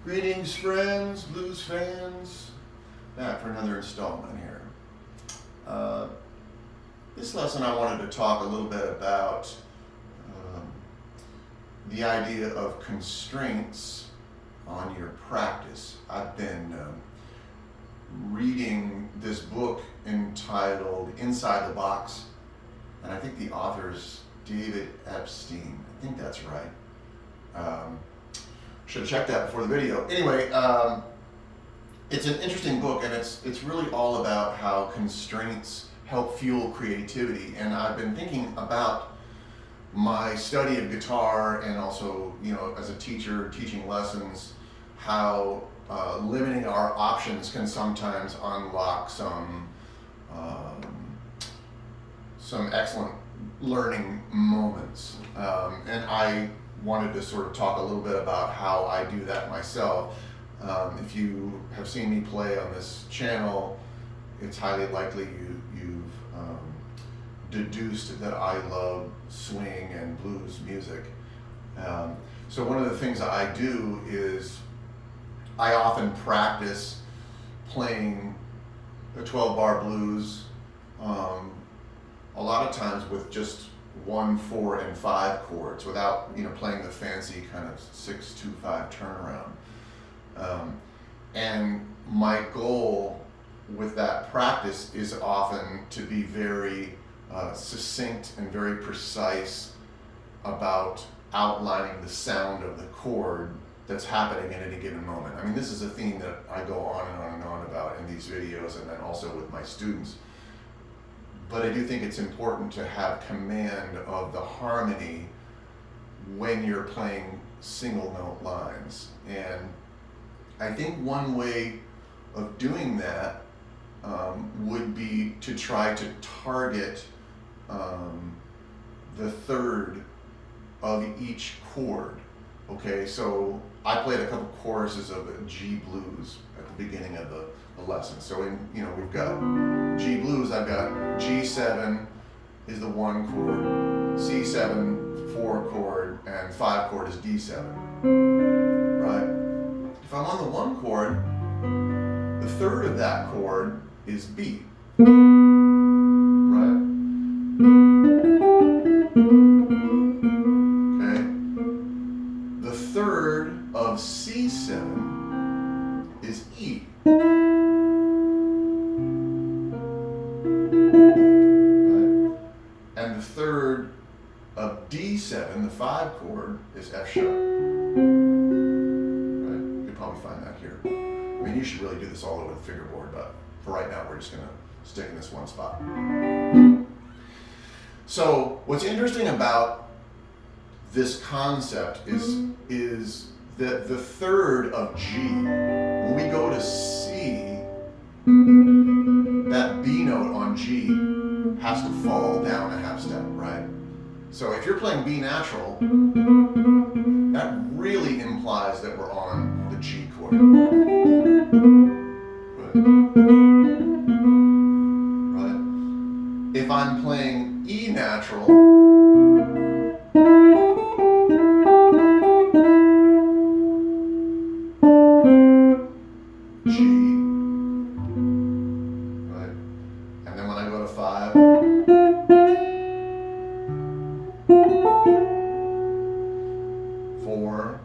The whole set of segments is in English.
Greetings, friends, blues fans. Back for another installment here. This lesson I wanted to talk a little bit about the idea of constraints on your practice. I've been reading this book entitled Inside the Box, and I think the author's David Epstein. I think that's right. Should have checked that before the video. Anyway, it's an interesting book, and it's really all about how constraints help fuel creativity. And I've been thinking about my study of guitar, and also, as a teacher teaching lessons, how limiting our options can sometimes unlock some excellent learning moments. And I wanted to sort of talk a little bit about how I do that myself. If you have seen me play on this channel, it's highly likely you've deduced that I love swing and blues music. So one of the things I do is I often practice playing a 12-bar blues, a lot of times with just 1, 4, and 5 chords, without playing the fancy kind of 6, 2, 5 turnaround. And my goal with that practice is often to be very succinct and very precise about outlining the sound of the chord that's happening at any given moment. I mean, this is a theme that I go on and on and on about in these videos, and then also with my students. But I do think it's important to have command of the harmony when you're playing single note lines. And I think one way of doing that would be to try to target the third of each chord. Okay, so I played a couple choruses of G blues at the beginning of the lesson. So we've got G blues. I've got G7 is the 1 chord, C7 4 chord, and 5 chord is D7. Right? If I'm on the 1 chord, the third of that chord is B. Right? Okay. The third of C7 is E. And the third of D7, the 5 chord, is F sharp. Right? You can probably find that here. I mean, you should really do this all over the fingerboard, but for right now, we're just going to stick in this one spot. So, what's interesting about this concept is that the third of G, when we go to C, that B note on G has to fall down a half step, right? So if you're playing B natural, that really implies that we're on the G chord. Right? If I'm playing E natural, G, right? And then when I go to 5, four,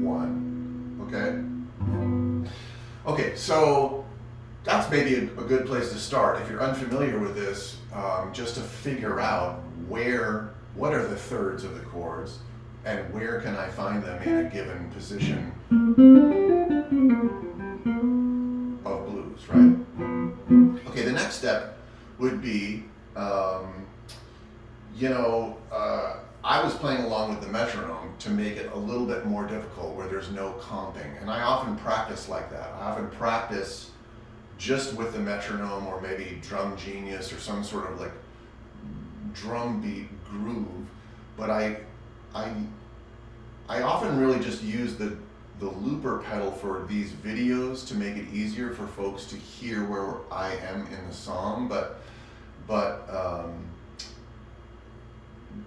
one. Okay, so that's maybe a place to start. If you're unfamiliar with this, just to figure out what are the thirds of the chords, and where can I find them in a given position of blues, right? Okay, the next step would be, I was playing along with the metronome to make it a little bit more difficult where there's no comping. And I often practice like that. I often practice just with the metronome or maybe Drum Genius or some sort of like drum beat groove. But I often really just use the looper pedal for these videos to make it easier for folks to hear where I am in the song. But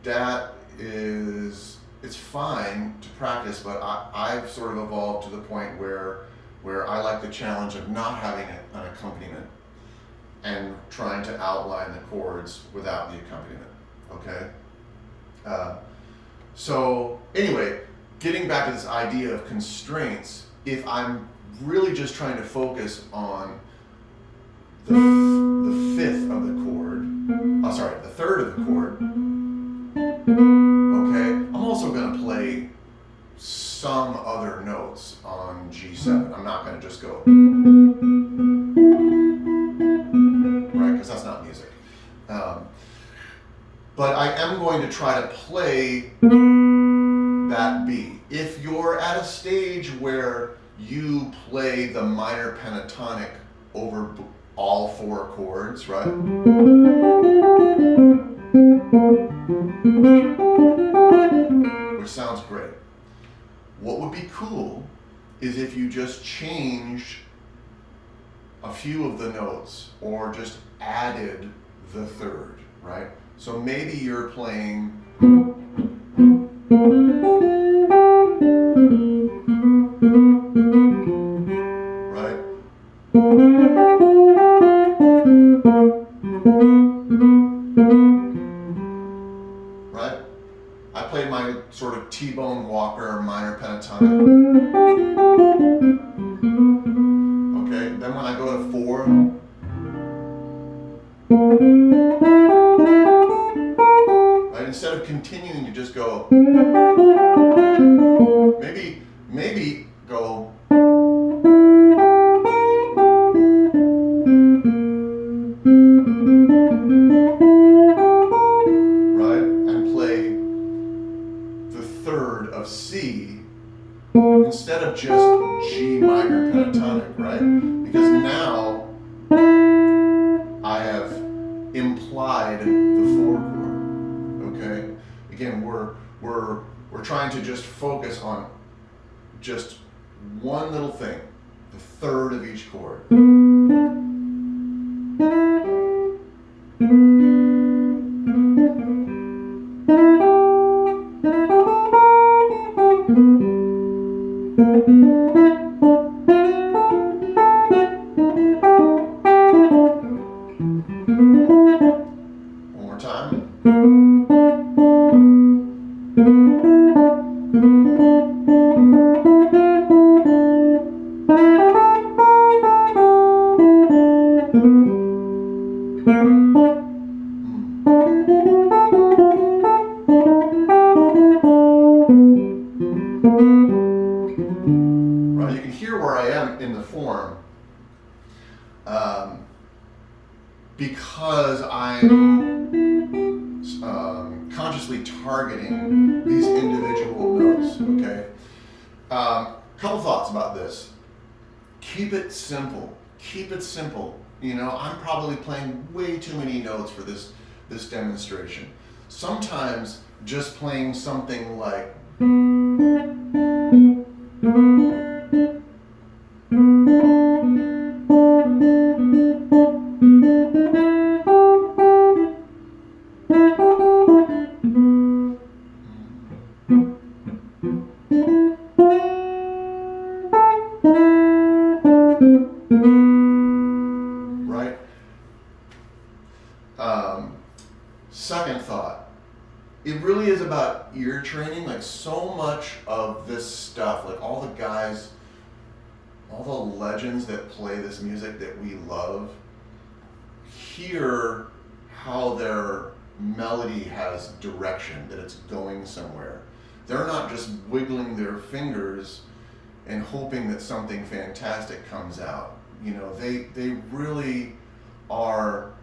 that is, it's fine to practice, but I've sort of evolved to the point where I like the challenge of not having an accompaniment and trying to outline the chords without the accompaniment, okay? So anyway, getting back to this idea of constraints, if I'm really just trying to focus on the third of the chord, okay, I'm also going to play some other notes on G7. I'm not going to just go, right, because that's not music. But I am going to try to play that B. If you're at a stage where you play the minor pentatonic over all four chords, right? Which sounds great. What would be cool is if you just changed a few of the notes or just added the third, right? So maybe you're playing right? Right? I played my sort of T-bone Walker minor pentatonic. Okay, then when I go to 4, right, instead of continuing to just go, maybe go, right, and play the third of C instead of just G minor pentatonic, right? Because now I have implied the 4 chord. Okay? Again, we're trying to just focus on just one little thing, the third of each chord. One more time. Right, you can hear where I am in the form because I'm consciously targeting these individual notes, okay? Couple thoughts about this. Keep it simple. Keep it simple. You know, I'm probably playing way too many notes for this demonstration. Sometimes just playing something like right? Second thought, it really is about ear training. Like so much of this stuff, like all the guys, all the legends that play this music that we love, hear how their melody has direction, that it's going somewhere. They're not just wiggling their fingers and hoping that something fantastic comes out. You know, they really are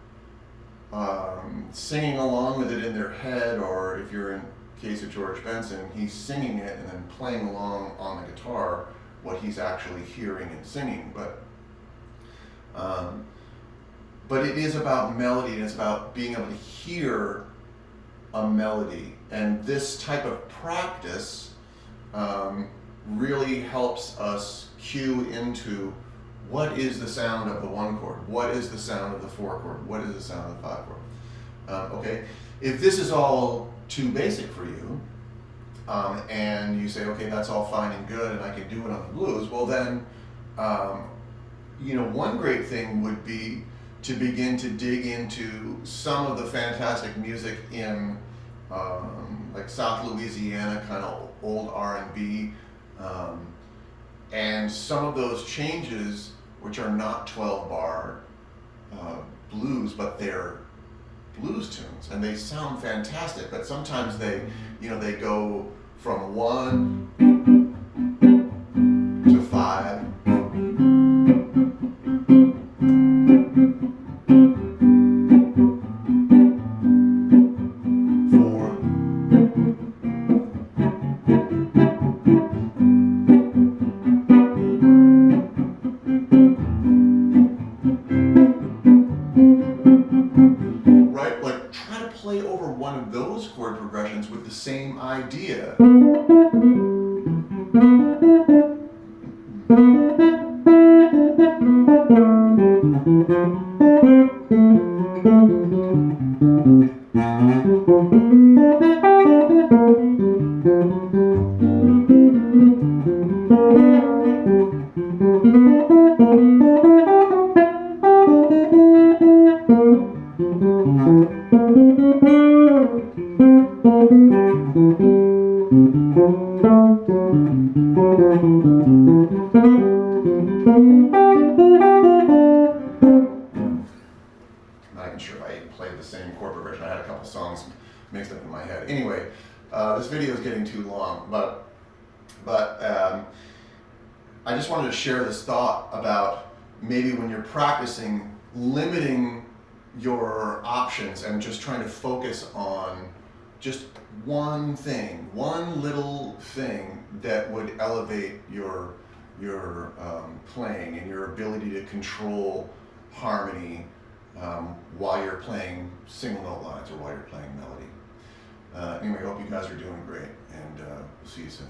singing along with it in their head, or if you're in case of George Benson, he's singing it and then playing along on the guitar what he's actually hearing and singing. But it is about melody, and it's about being able to hear a melody. And this type of practice really helps us cue into what is the sound of the 1 chord, what is the sound of the 4 chord, what is the sound of the 5 chord. Okay, if this is all too basic for you, and you say, okay, that's all fine and good, and I can do it on the blues, well then, you know, one great thing would be to begin to dig into some of the fantastic music in like South Louisiana, kind of old R&B, and some of those changes, which are not 12-bar blues, but they're blues tunes, and they sound fantastic. But sometimes they, you know, they go from 1 to 5. Play over one of those chord progressions with the same idea. Not even sure if I even played the same chord progression. I had a couple songs mixed up in my head. Anyway, this video is getting too long, but I just wanted to share this thought about maybe when you're practicing, limiting your options and just trying to focus on just one thing, one little thing that would elevate your playing and your ability to control harmony while you're playing single note lines or while you're playing melody. Anyway, I hope you guys are doing great, and we'll see you soon.